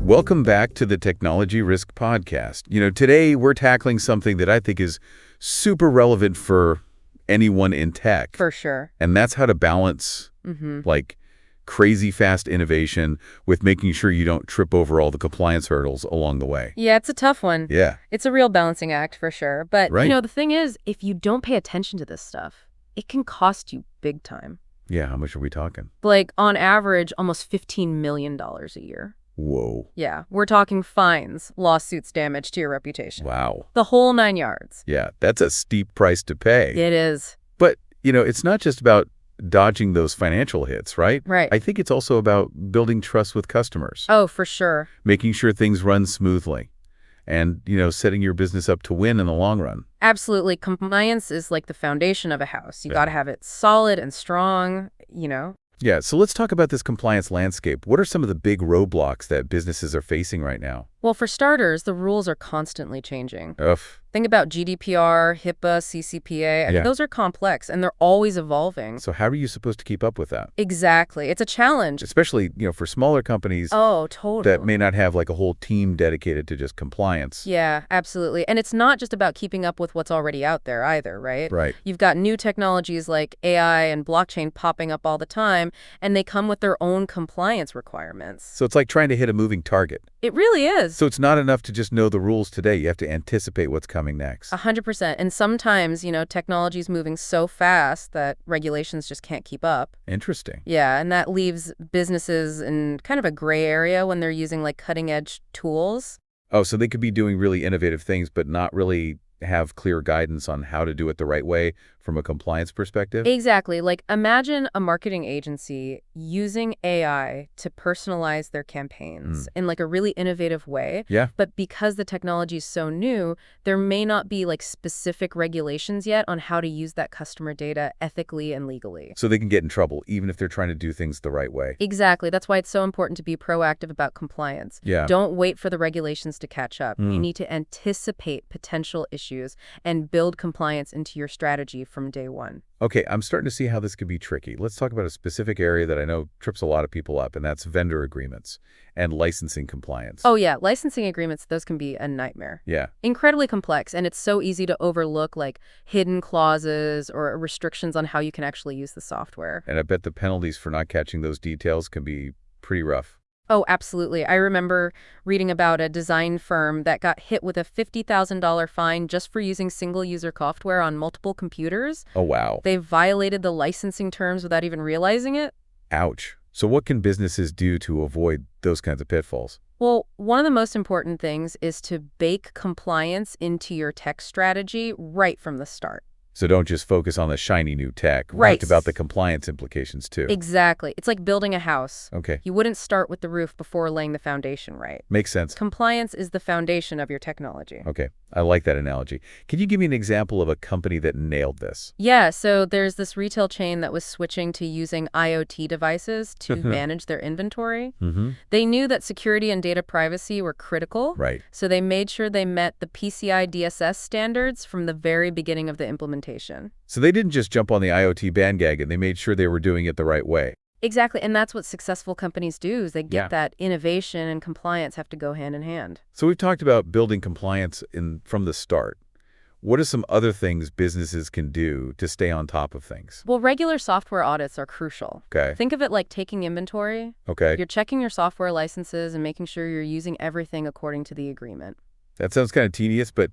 Welcome back to the Technology Risk Podcast. Today we're tackling something that I think is super relevant for anyone in tech. For sure. And that's how to balance like crazy fast innovation with making sure you don't trip over all the compliance hurdles along the way. Yeah, it's a tough one. Yeah. It's a real balancing act for sure. But, Right. the thing is, if you don't pay attention to this stuff, it can cost you big time. Yeah, how much are we talking? Like, on average, almost $15 million a year. Whoa. Yeah, we're talking fines, lawsuits, damage to your reputation. Wow. The whole 9 yards. Yeah, that's a steep price to pay. It is. But, it's not just about dodging those financial hits, right? Right. I think it's also about building trust with customers. Oh, for sure. Making sure things run smoothly and, setting your business up to win in the long run. Absolutely. Compliance is like the foundation of a house. You Yeah. got to have it solid and strong, Yeah, so let's talk about this compliance landscape. What are some of the big roadblocks that businesses are facing right now? Well, for starters, the rules are constantly changing. Ugh. Think about GDPR, HIPAA, CCPA. Yeah. Those are complex, and they're always evolving. So how are you supposed to keep up with that? Exactly. It's a challenge. Especially, for smaller companies Oh, totally. that may not have like a whole team dedicated to just compliance. Yeah, absolutely. And it's not just about keeping up with what's already out there either, right? Right. You've got new technologies like AI and blockchain popping up all the time, and they come with their own compliance requirements. So it's like trying to hit a moving target. It really is. So it's not enough to just know the rules today. You have to anticipate what's coming next. 100%. And sometimes, technology's moving so fast that regulations just can't keep up. Interesting. Yeah, and that leaves businesses in kind of a gray area when they're using like cutting edge tools. Oh, so they could be doing really innovative things, but not really have clear guidance on how to do it the right way from a compliance perspective? Exactly. Like imagine a marketing agency using AI to personalize their campaigns in like a really innovative way. Yeah. But because the technology is so new, there may not be like specific regulations yet on how to use that customer data ethically and legally. So they can get in trouble even if they're trying to do things the right way. Exactly. That's why it's so important to be proactive about compliance. Yeah. Don't wait for the regulations to catch up. You need to anticipate potential issues and build compliance into your strategy from day one. Okay, I'm starting to see how this could be tricky. Let's talk about a specific area that I know trips a lot of people up, and that's vendor agreements and licensing compliance. Oh yeah, licensing agreements, those can be a nightmare. Yeah. Incredibly complex, and it's so easy to overlook like hidden clauses or restrictions on how you can actually use the software. And I bet the penalties for not catching those details can be pretty rough. Oh, absolutely. I remember reading about a design firm that got hit with a $50,000 fine just for using single-user software on multiple computers. Oh, wow. They violated the licensing terms without even realizing it. Ouch. So what can businesses do to avoid those kinds of pitfalls? Well, one of the most important things is to bake compliance into your tech strategy right from the start. So don't just focus on the shiny new tech. We Right. talked about the compliance implications too. Exactly. It's like building a house. Okay. You wouldn't start with the roof before laying the foundation right. Makes sense. Compliance is the foundation of your technology. Okay. I like that analogy. Can you give me an example of a company that nailed this? Yeah, so there's this retail chain that was switching to using IoT devices to manage their inventory. Mm-hmm. They knew that security and data privacy were critical. Right. So they made sure they met the PCI DSS standards from the very beginning of the implementation. So they didn't just jump on the IoT bandwagon. They made sure they were doing it the right way. Exactly, and that's what successful companies do, is they get Yeah. that innovation and compliance have to go hand in hand. So we've talked about building compliance from the start. What are some other things businesses can do to stay on top of things? Well, regular software audits are crucial. Okay. Think of it like taking inventory. Okay. You're checking your software licenses and making sure you're using everything according to the agreement. That sounds kind of tedious, but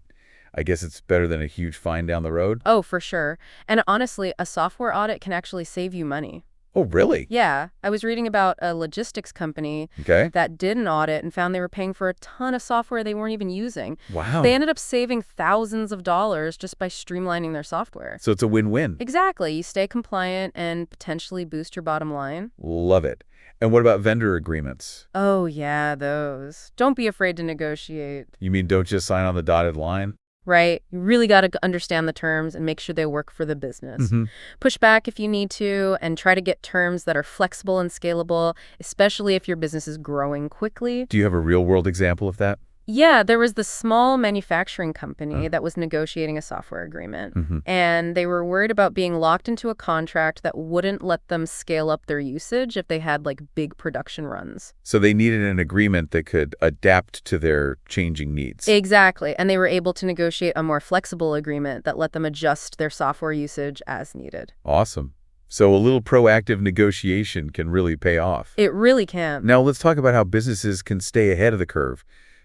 I guess it's better than a huge fine down the road. Oh, for sure. And honestly, a software audit can actually save you money. Oh, really? Yeah, I was reading about a logistics company Okay. that did an audit and found they were paying for a ton of software they weren't even using. Wow. They ended up saving thousands of dollars just by streamlining their software. So it's a win-win. Exactly. You stay compliant and potentially boost your bottom line. Love it. And what about vendor agreements? Oh, yeah, those. Don't be afraid to negotiate. You mean don't just sign on the dotted line? Right? You really got to understand the terms and make sure they work for the business. Mm-hmm. Push back if you need to and try to get terms that are flexible and scalable, especially if your business is growing quickly. Do you have a real-world example of that? Yeah, there was this small manufacturing company that was negotiating a software agreement, and they were worried about being locked into a contract that wouldn't let them scale up their usage if they had like big production runs. So they needed an agreement that could adapt to their changing needs. Exactly, and they were able to negotiate a more flexible agreement that let them adjust their software usage as needed. Awesome. So a little proactive negotiation can really pay off. It really can. Now let's talk about how businesses can stay ahead of the curve,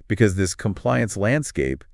because this compliance landscape,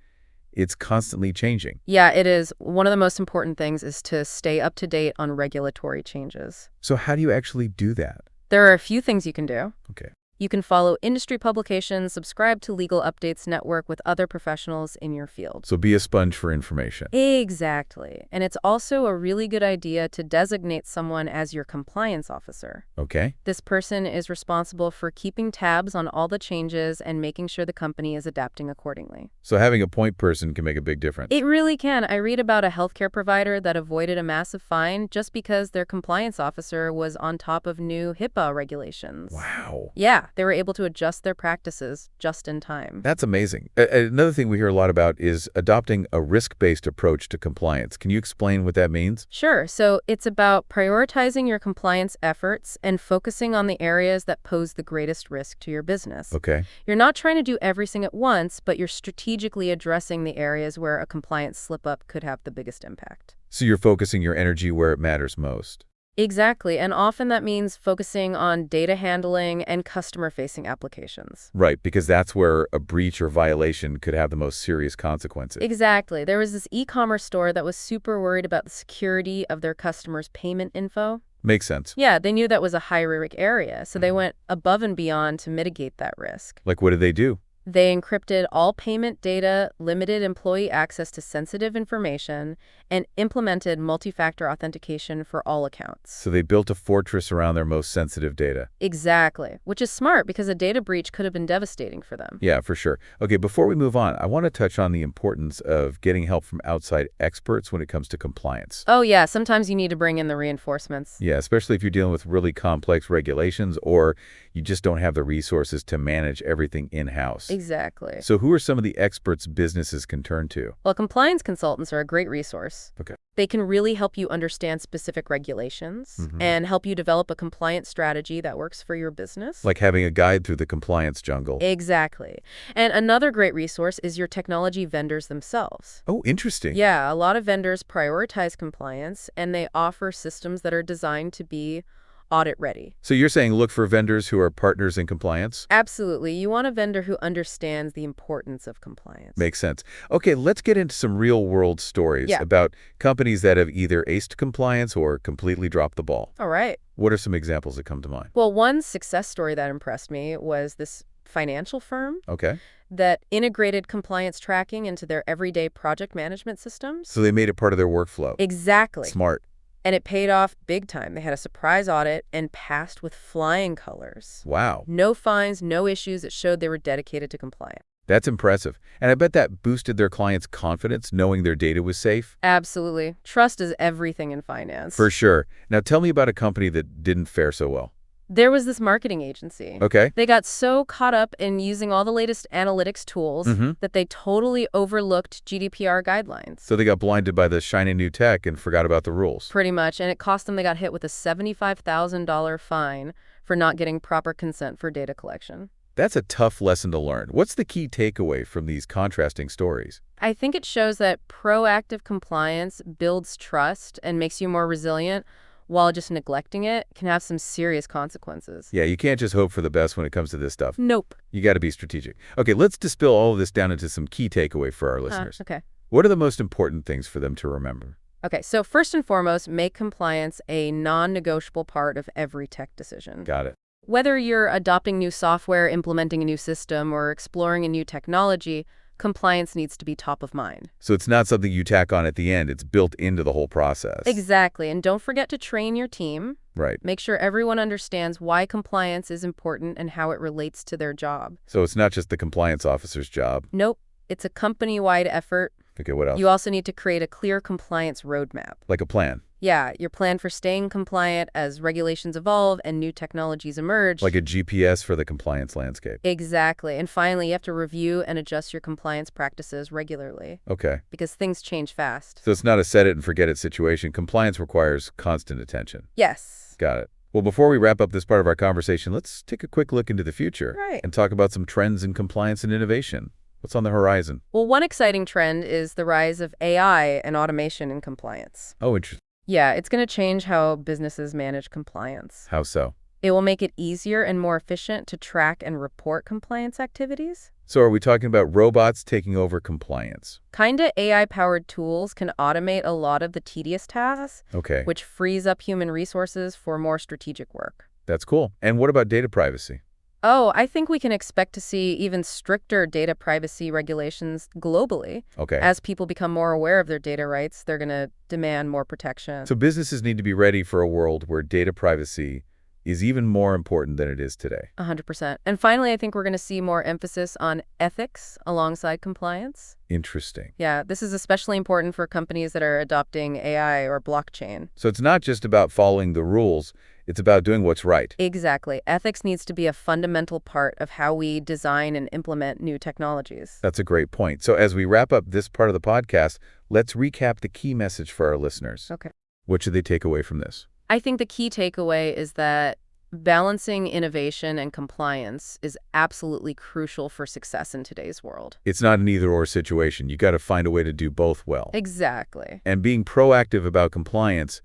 it's constantly changing. Yeah, it is. One of the most important things is to stay up to date on regulatory changes. So how do you actually do that? There are a few things you can do. Okay. You can follow industry publications, subscribe to Legal Updates, network with other professionals in your field. So be a sponge for information. Exactly. And it's also a really good idea to designate someone as your compliance officer. Okay. This person is responsible for keeping tabs on all the changes and making sure the company is adapting accordingly. So having a point person can make a big difference. It really can. I read about a healthcare provider that avoided a massive fine just because their compliance officer was on top of new HIPAA regulations. Wow. Yeah, they were able to adjust their practices just in time. That's amazing. Another thing we hear a lot about is adopting a risk-based approach to compliance. Can you explain what that means? Sure. So it's about prioritizing your compliance efforts and focusing on the areas that pose the greatest risk to your business. Okay. You're not trying to do everything at once, but you're strategically addressing the areas where a compliance slip-up could have the biggest impact. So you're focusing your energy where it matters most. Exactly, and often that means focusing on data handling and customer-facing applications. Right, because that's where a breach or violation could have the most serious consequences. Exactly. There was this e-commerce store that was super worried about the security of their customers' payment info. Makes sense. Yeah, they knew that was a high-risk area, so they went above and beyond to mitigate that risk. Like, what did they do? They encrypted all payment data, limited employee access to sensitive information, and implemented multi-factor authentication for all accounts. So they built a fortress around their most sensitive data. Exactly, which is smart because a data breach could have been devastating for them. Yeah, for sure. Okay, before we move on, I want to touch on the importance of getting help from outside experts when it comes to compliance. Oh yeah, sometimes you need to bring in the reinforcements. Yeah, especially if you're dealing with really complex regulations or you just don't have the resources to manage everything in-house. Exactly. So who are some of the experts businesses can turn to? Well, compliance consultants are a great resource. Okay. They can really help you understand specific regulations and help you develop a compliance strategy that works for your business. Like having a guide through the compliance jungle. Exactly. And another great resource is your technology vendors themselves. Oh, interesting. Yeah, a lot of vendors prioritize compliance, and they offer systems that are designed to be audit ready. So you're saying look for vendors who are partners in compliance? Absolutely. You want a vendor who understands the importance of compliance. Makes sense. Okay, let's get into some real-world stories about companies that have either aced compliance or completely dropped the ball. All right. What are some examples that come to mind? Well, one success story that impressed me was this financial firm Okay. that integrated compliance tracking into their everyday project management systems. So they made it part of their workflow. Exactly. Smart. And it paid off big time. They had a surprise audit and passed with flying colors. Wow. No fines, no issues. It showed they were dedicated to compliance. That's impressive. And I bet that boosted their clients' confidence knowing their data was safe. Absolutely. Trust is everything in finance. For sure. Now tell me about a company that didn't fare so well. There was this marketing agency. Okay. They got so caught up in using all the latest analytics tools that they totally overlooked GDPR guidelines. So they got blinded by the shiny new tech and forgot about the rules. Pretty much, and it cost them, they got hit with a $75,000 fine for not getting proper consent for data collection. That's a tough lesson to learn. What's the key takeaway from these contrasting stories? I think it shows that proactive compliance builds trust and makes you more resilient, while just neglecting it can have some serious consequences. Yeah, you can't just hope for the best when it comes to this stuff. Nope. You got to be strategic. Okay, let's distill all of this down into some key takeaway for our listeners. Okay. What are the most important things for them to remember? Okay, so first and foremost, make compliance a non-negotiable part of every tech decision. Got it. Whether you're adopting new software, implementing a new system, or exploring a new technology, compliance needs to be top of mind. So it's not something you tack on at the end. It's built into the whole process. Exactly. And don't forget to train your team. Right. Make sure everyone understands why compliance is important and how it relates to their job. So it's not just the compliance officer's job. Nope. It's a company-wide effort. Okay, what else? You also need to create a clear compliance roadmap. Like a plan. Yeah, your plan for staying compliant as regulations evolve and new technologies emerge. Like a GPS for the compliance landscape. Exactly. And finally, you have to review and adjust your compliance practices regularly Okay. because things change fast. So it's not a set it and forget it situation. Compliance requires constant attention. Yes. Got it. Well, before we wrap up this part of our conversation, let's take a quick look into the future Right. and talk about some trends in compliance and innovation. What's on the horizon? Well, one exciting trend is the rise of AI and automation in compliance. Oh, interesting. Yeah, it's going to change how businesses manage compliance. How so? It will make it easier and more efficient to track and report compliance activities. So are we talking about robots taking over compliance? Kinda AI-powered tools can automate a lot of the tedious tasks, Okay, which frees up human resources for more strategic work. that's cool. And what about data privacy? Oh, I think we can expect to see even stricter data privacy regulations globally. Okay. As people become more aware of their data rights, they're going to demand more protection. So businesses need to be ready for a world where data privacy is even more important than it is today. 100%. And finally, I think we're going to see more emphasis on ethics alongside compliance. Interesting. Yeah, this is especially important for companies that are adopting AI or blockchain. So it's not just about following the rules, it's about doing what's right. Exactly. Ethics needs to be a fundamental part of how we design and implement new technologies. That's a great point. So as we wrap up this part of the podcast, let's recap the key message for our listeners. Okay. What should they take away from this? I think the key takeaway is that balancing innovation and compliance is absolutely crucial for success in today's world. It's not an either-or situation. You got to find a way to do both well. Exactly. And being proactive about compliance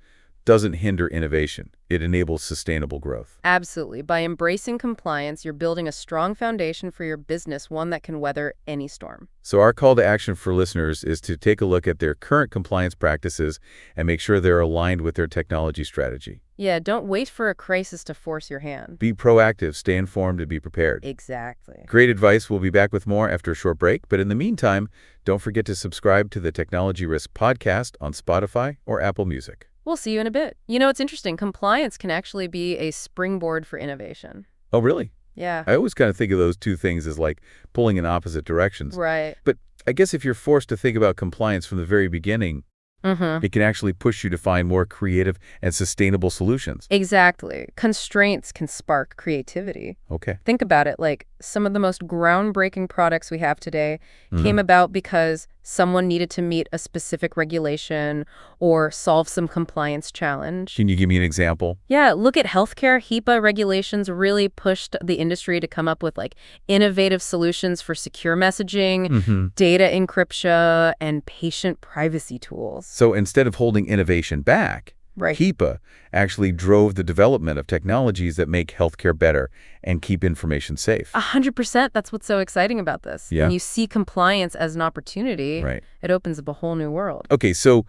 doesn't hinder innovation. It enables sustainable growth. Absolutely. By embracing compliance, you're building a strong foundation for your business, one that can weather any storm. So our call to action for listeners is to take a look at their current compliance practices and make sure they're aligned with their technology strategy. Yeah, don't wait for a crisis to force your hand. Be proactive, stay informed, and be prepared. Exactly. Great advice. We'll be back with more after a short break. But in the meantime, don't forget to subscribe to the Technology Risk Podcast on Spotify or Apple Music. We'll see you in a bit. You know, it's interesting. Compliance can actually be a springboard for innovation. Oh, really? Yeah. I always kind of think of those two things as like pulling in opposite directions. Right. But I guess if you're forced to think about compliance from the very beginning, Mm-hmm. it can actually push you to find more creative and sustainable solutions. Exactly. Constraints can spark creativity. Okay. Think about it, like some of the most groundbreaking products we have today came about because someone needed to meet a specific regulation or solve some compliance challenge. Can you give me an example? Yeah, look at healthcare. HIPAA regulations really pushed the industry to come up with like innovative solutions for secure messaging, data encryption, and patient privacy tools. So instead of holding innovation back, Right. HIPAA actually drove the development of technologies that make healthcare better and keep information safe. 100%. That's what's so exciting about this. Yeah. When you see compliance as an opportunity, Right. it opens up a whole new world. Okay, so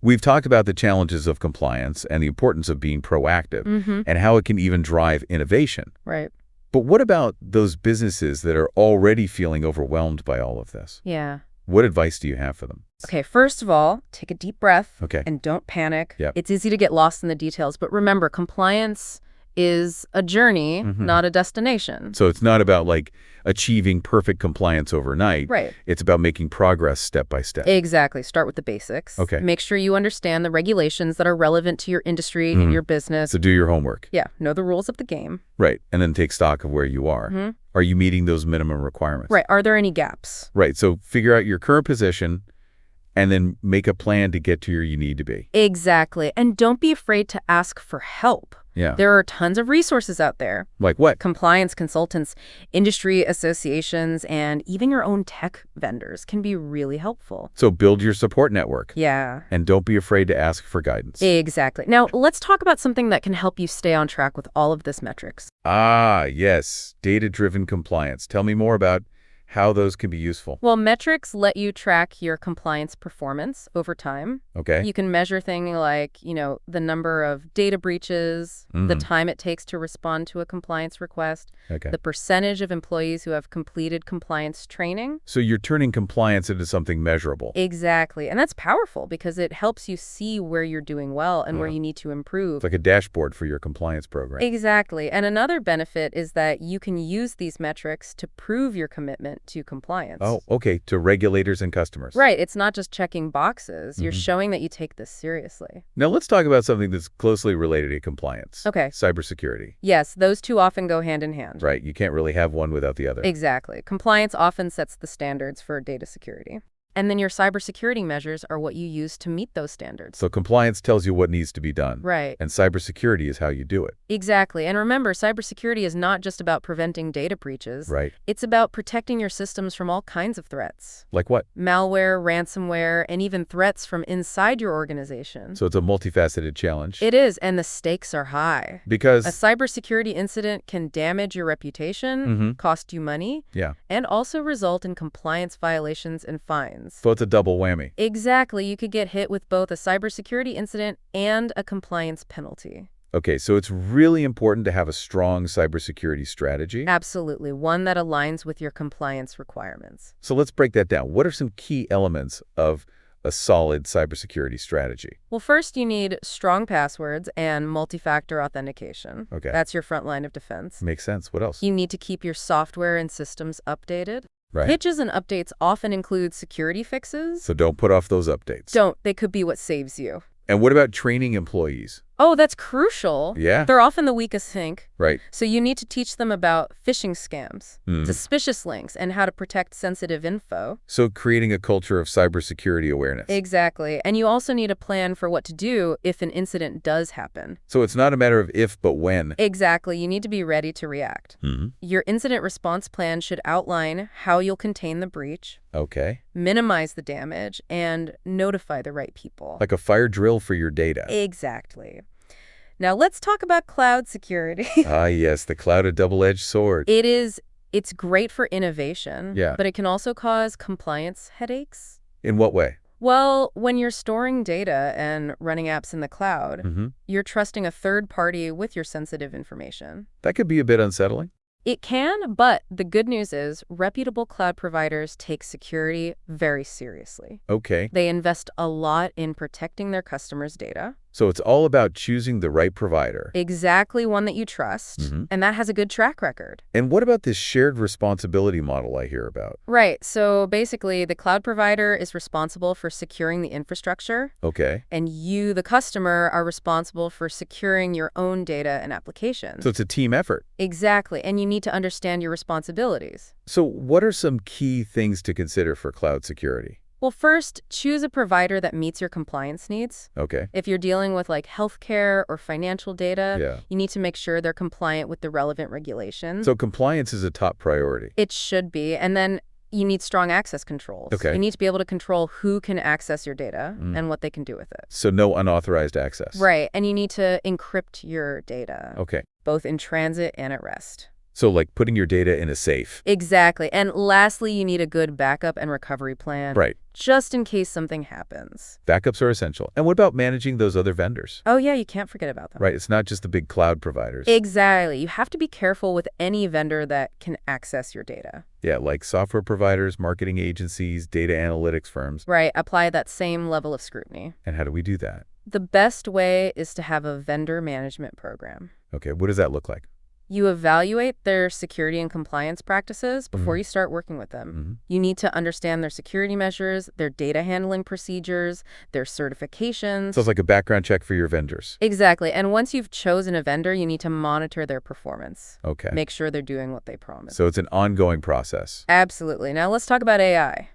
we've talked about the challenges of compliance and the importance of being proactive and how it can even drive innovation. Right. But what about those businesses that are already feeling overwhelmed by all of this? Yeah. What advice do you have for them? Okay, first of all, take a deep breath Okay. and don't panic. Yep. It's easy to get lost in the details, but remember, compliance is a journey, not a destination. So it's not about like achieving perfect compliance overnight. Right. It's about making progress step by step. Exactly. Start with the basics. Okay. Make sure you understand the regulations that are relevant to your industry and your business. So do your homework. Yeah, know the rules of the game. Right. And then take stock of where you are. Are you meeting those minimum requirements? Right. Are there any gaps? Right. So figure out your current position and then make a plan to get to where you need to be. Exactly. And don't be afraid to ask for help. Yeah. There are tons of resources out there. Like what? Compliance consultants, industry associations, and even your own tech vendors can be really helpful. So build your support network. Yeah. And don't be afraid to ask for guidance. Exactly. Now, let's talk about something that can help you stay on track with all of this metrics. Ah, yes. Data-driven compliance. Tell me more about how those can be useful. Well, metrics let you track your compliance performance over time. Okay. You can measure things like, the number of data breaches, the time it takes to respond to a compliance request, Okay. the percentage of employees who have completed compliance training. So you're turning compliance into something measurable. Exactly. And that's powerful because it helps you see where you're doing well and where you need to improve. It's like a dashboard for your compliance program. Exactly. And another benefit is that you can use these metrics to prove your commitment to compliance. Oh, okay, to regulators and customers. Right. It's not just checking boxes. You're showing that you take this seriously. Now let's talk about something that's closely related to compliance. Okay. Cybersecurity. Yes, those two often go hand in hand. Right, you can't really have one without the other. Exactly. Compliance often sets the standards for data security. And then your cybersecurity measures are what you use to meet those standards. So compliance tells you what needs to be done. Right. And cybersecurity is how you do it. Exactly. And remember, cybersecurity is not just about preventing data breaches. Right. It's about protecting your systems from all kinds of threats. Like what? Malware, ransomware, and even threats from inside your organization. So it's a multifaceted challenge. It is, and the stakes are high. Because... A cybersecurity incident can damage your reputation, cost you money, and also result in compliance violations and fines. So it's a double whammy. Exactly. You could get hit with both a cybersecurity incident and a compliance penalty. Okay, so it's really important to have a strong cybersecurity strategy? Absolutely. One that aligns with your compliance requirements. So let's break that down. What are some key elements of a solid cybersecurity strategy? Well, first you need strong passwords and multi-factor authentication. Okay. That's your front line of defense. Makes sense. What else? You need to keep your software and systems updated. Right. Patches and updates often include security fixes. So don't put off those updates. Don't. They could be what saves you. And what about training employees? Oh, that's crucial. Yeah. They're often the weakest link. Right. So you need to teach them about phishing scams, suspicious links, and how to protect sensitive info. So creating a culture of cybersecurity awareness. Exactly. And you also need a plan for what to do if an incident does happen. So it's not a matter of if, but when. Exactly. You need to be ready to react. Your incident response plan should outline how you'll contain the breach, Okay. minimize the damage, and notify the right people. Like a fire drill for your data. Exactly. Now let's talk about cloud security. Ah, yes, the cloud, a double-edged sword. It's great for innovation, Yeah. but it can also cause compliance headaches. In what way? Well, when you're storing data and running apps in the cloud, you're trusting a third party with your sensitive information. That could be a bit unsettling. It can, but the good news is reputable cloud providers take security very seriously. Okay. They invest a lot in protecting their customers' data. So it's all about choosing the right provider. Exactly, one that you trust, and that has a good track record. And what about this shared responsibility model I hear about? Right, so basically the cloud provider is responsible for securing the infrastructure, Okay. and you, the customer, are responsible for securing your own data and applications. So it's a team effort. Exactly, and you need to understand your responsibilities. So what are some key things to consider for cloud security? Well, first, choose a provider that meets your compliance needs. Okay. If you're dealing with like healthcare or financial data, you need to make sure they're compliant with the relevant regulations. So compliance is a top priority. It should be. And then you need strong access controls. Okay. You need to be able to control who can access your data and what they can do with it. So no unauthorized access. Right. And you need to encrypt your data, Okay. both in transit and at rest. So like putting your data in a safe. Exactly. And lastly, you need a good backup and recovery plan. Right. Just in case something happens. Backups are essential. And what about managing those other vendors? Oh, yeah, you can't forget about them. Right. It's not just the big cloud providers. Exactly. You have to be careful with any vendor that can access your data. Yeah, like software providers, marketing agencies, data analytics firms. Right. Apply that same level of scrutiny. And how do we do that? The best way is to have a vendor management program. Okay, what does that look like? You evaluate their security and compliance practices before you start working with them. You need to understand their security measures, their data handling procedures, their certifications. So it's like a background check for your vendors. Exactly. And once you've chosen a vendor, you need to monitor their performance. Okay. Make sure they're doing what they promise. So it's an ongoing process. Absolutely. Now let's talk about AI.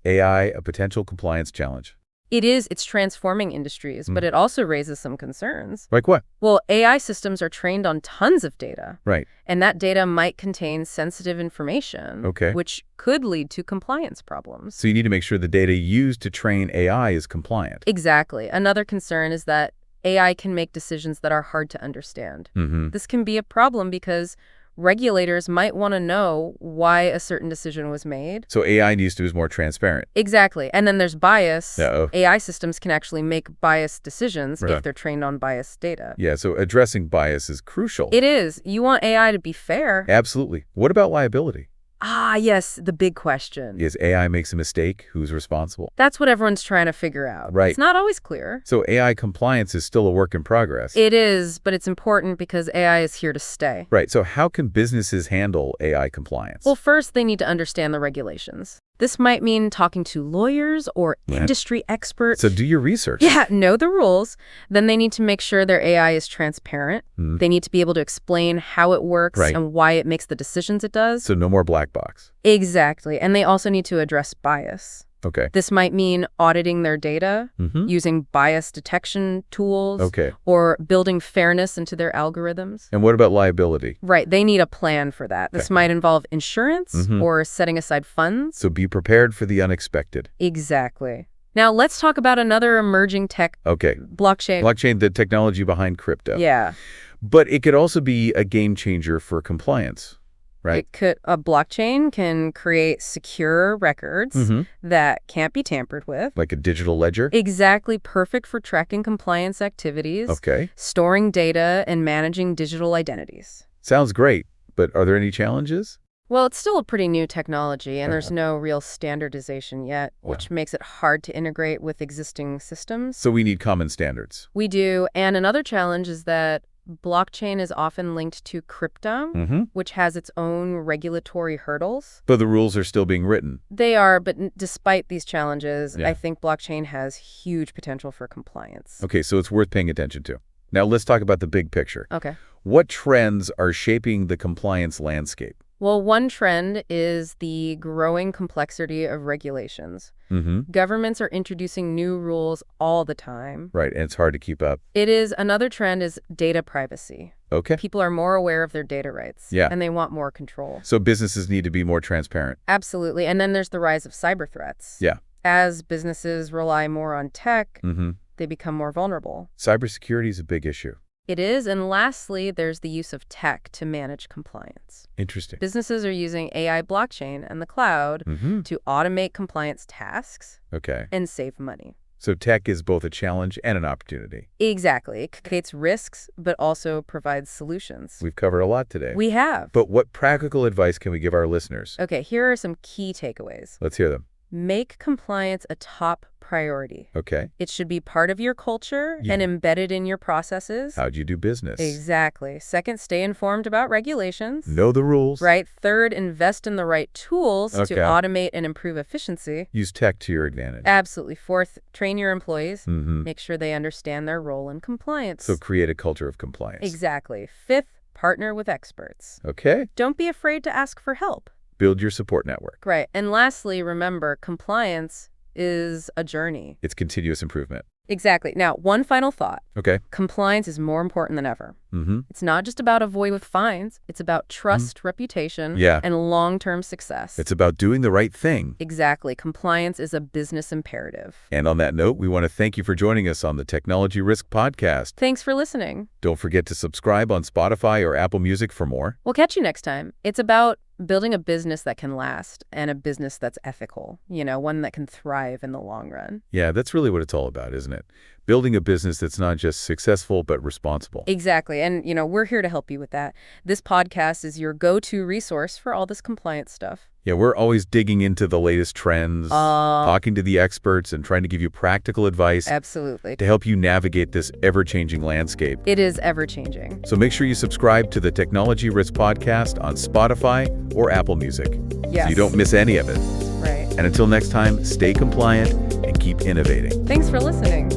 AI, a potential compliance challenge. It's transforming industries, but it also raises some concerns. Like what? Well, AI systems are trained on tons of data. Right. And that data might contain sensitive information, Okay. which could lead to compliance problems. So you need to make sure the data used to train AI is compliant. Exactly. Another concern is that AI can make decisions that are hard to understand. This can be a problem because regulators might want to know why a certain decision was made. So AI needs to be more transparent. Exactly. And then there's bias. Uh-oh. AI systems can actually make biased decisions Right. if they're trained on biased data. Yeah, so addressing bias is crucial. It is. You want AI to be fair. Absolutely. What about liability? Ah, yes, the big question. Is AI makes a mistake, who's responsible? That's what everyone's trying to figure out. Right. It's not always clear. So AI compliance is still a work in progress. It is, but it's important because AI is here to stay. Right. So how can businesses handle AI compliance? Well, first, they need to understand the regulations. This might mean talking to lawyers or Right. industry experts. So do your research. Yeah, know the rules. Then they need to make sure their AI is transparent. Hmm. They need to be able to explain how it works Right. and why it makes the decisions it does. So no more black box. Exactly. And they also need to address bias. Okay. This might mean auditing their data, Mm-hmm. using bias detection tools, Okay. or building fairness into their algorithms. And what about liability? Right, they need a plan for that. This Okay. might involve insurance Mhm. or setting aside funds. So be prepared for the unexpected. Exactly. Now, let's talk about another emerging tech, Okay. blockchain. Blockchain, the technology behind crypto. Yeah. But it could also be a game changer for compliance, right? A blockchain can create secure records Mm-hmm. that can't be tampered with. Like a digital ledger? Exactly perfect for tracking compliance activities, Okay. storing data, and managing digital identities. Sounds great. But are there any challenges? Well, it's still a pretty new technology, and there's no real standardization yet, which makes it hard to integrate with existing systems. So we need common standards. We do, and another challenge is that blockchain is often linked to crypto, Mm-hmm. which has its own regulatory hurdles. But the rules are still being written. They are, but despite these challenges, Yeah. I think blockchain has huge potential for compliance. Okay, so it's worth paying attention to. Now let's talk about the big picture. Okay. What trends are shaping the compliance landscape? Well, one trend is the growing complexity of regulations. Mm-hmm. Governments are introducing new rules all the time. Right, and it's hard to keep up. Another trend is data privacy. Okay. People are more aware of their data rights. Yeah. And they want more control. So businesses need to be more transparent. Absolutely. And then there's the rise of cyber threats. Yeah. As businesses rely more on tech, Mm-hmm. they become more vulnerable. Cybersecurity is a big issue. It is. And lastly, there's the use of tech to manage compliance. Interesting. Businesses are using AI, blockchain, and the cloud Mm-hmm. to automate compliance tasks Okay. and save money. So tech is both a challenge and an opportunity. Exactly. It creates risks, but also provides solutions. We've covered a lot today. We have. But what practical advice can we give our listeners? Okay, here are some key takeaways. Let's hear them. Make compliance a top priority. Okay. It should be part of your culture Yeah. and embedded in your processes. How'd you do business? Exactly. Second, stay informed about regulations. Know the rules. Right. Third, invest in the right tools to Okay. automate and improve efficiency. Use tech to your advantage. Absolutely. Fourth, train your employees. Mm-hmm. Make sure they understand their role in compliance. So create a culture of compliance. Exactly. Fifth, partner with experts. Okay. Don't be afraid to ask for help. Build your support network. Right. And lastly, remember, compliance is a journey. It's continuous improvement. Exactly. Now, one final thought. Okay. Compliance is more important than ever. Mm-hmm. It's not just about avoiding fines. It's about trust, reputation, Yeah. and long-term success. It's about doing the right thing. Exactly. Compliance is a business imperative. And on that note, we want to thank you for joining us on the Technology Risk Podcast. Thanks for listening. Don't forget to subscribe on Spotify or Apple Music for more. We'll catch you next time. It's about building a business that can last and a business that's ethical, one that can thrive in the long run. Yeah, that's really what it's all about, isn't it? Building a business that's not just successful, but responsible. Exactly. And, we're here to help you with that. This podcast is your go-to resource for all this compliance stuff. Yeah, we're always digging into the latest trends, talking to the experts, and trying to give you practical advice Absolutely. to help you navigate this ever-changing landscape. It is ever-changing. So make sure you subscribe to the Technology Risk Podcast on Spotify or Apple Music Yes. so you don't miss any of it. Right. And until next time, stay compliant and keep innovating. Thanks for listening.